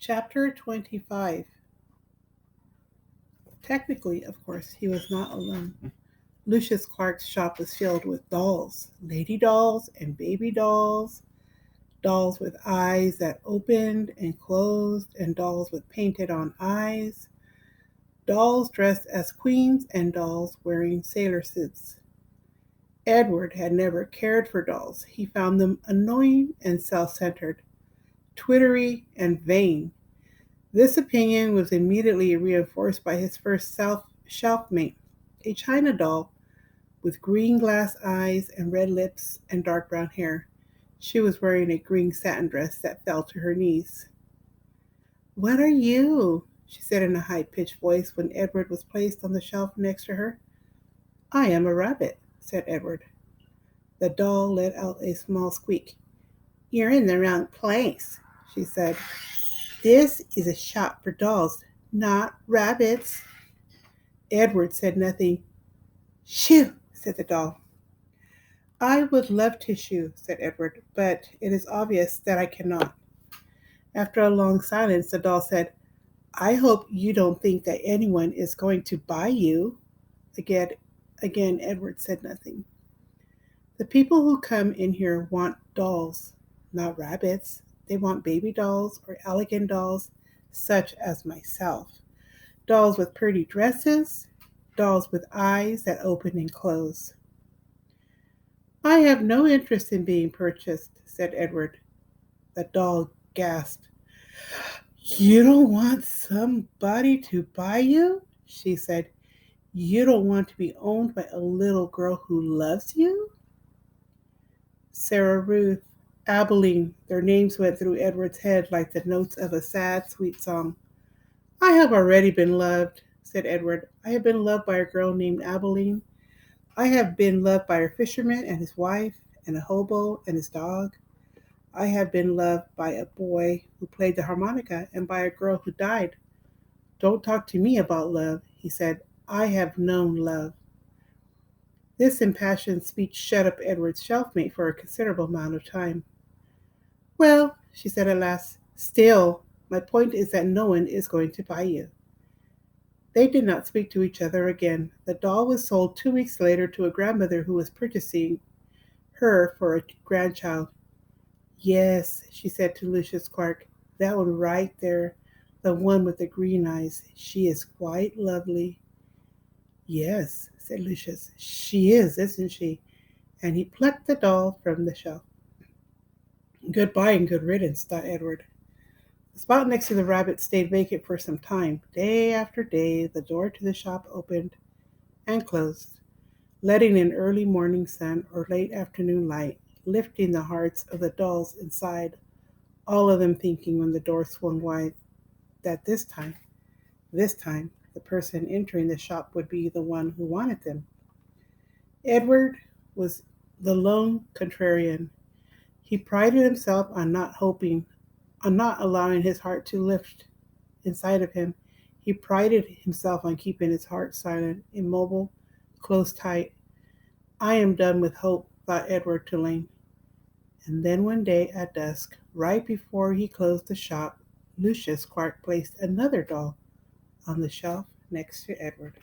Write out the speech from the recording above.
Chapter 25. Technically, of course, he was not alone. Lucius Clark's shop was filled with dolls, lady dolls and baby dolls, dolls with eyes that opened and closed, and dolls with painted on eyes, dolls dressed as queens, and dolls wearing sailor suits. Edward had never cared for dolls. He found them annoying and self centered, twittery and vain. This opinion was immediately reinforced by his first shelf mate, a china doll with green glass eyes and red lips and dark brown hair. She was wearing a green satin dress that fell to her knees. "What are you?" she said in a high pitched voice when Edward was placed on the shelf next to her. "I am a rabbit," said Edward. The doll let out a small squeak. "You're in the wrong place," she said. "This is a shop for dolls, not rabbits." Edward said nothing. "Shoo!" said the doll. "I would love to shoo," said Edward, "but it is obvious that I cannot." After a long silence, the doll said, "I hope you don't think that anyone is going to buy you." Again, again, Edward said nothing. "The people who come in here want dolls, not rabbits. They want baby dolls or elegant dolls, such as myself. Dolls with pretty dresses, dolls with eyes that open and close." "I have no interest in being purchased," said Edward. The doll gasped. "You don't want somebody to buy you?" she said. "You don't want to be owned by a little girl who loves you?" Sarah Ruth, Abilene, their names went through Edward's head like the notes of a sad, sweet song. "I have already been loved," said Edward. "I have been loved by a girl named Abilene. I have been loved by a fisherman and his wife, and a hobo and his dog. I have been loved by a boy who played the harmonica and by a girl who died. Don't talk to me about love," he said. "I have known love." This impassioned speech shut up Edward's shelfmate for a considerable amount of time. "Well," she said at last, "still, my point is that no one is going to buy you." They did not speak to each other again. The doll was sold 2 weeks later to a grandmother who was purchasing her for a grandchild. "Yes," she said to Lucius Clark, "that one right there, the one with the green eyes. She is quite lovely." "Yes," said Lucius, "she is, isn't she?" And he plucked the doll from the shelf. Goodbye and good riddance, thought Edward. The spot next to the rabbit stayed vacant for some time. Day after day, the door to the shop opened and closed, letting in early morning sun or late afternoon light, lifting the hearts of the dolls inside, all of them thinking when the door swung wide that this time, the person entering the shop would be the one who wanted them. Edward was the lone contrarian. He prided himself on not allowing his heart to lift inside of him. He prided himself on keeping his heart silent, immobile, close tight. "I am done with hope," thought Edward Tulane. And then one day at dusk, right before he closed the shop, Lucius Clark placed another doll on the shelf next to Edward.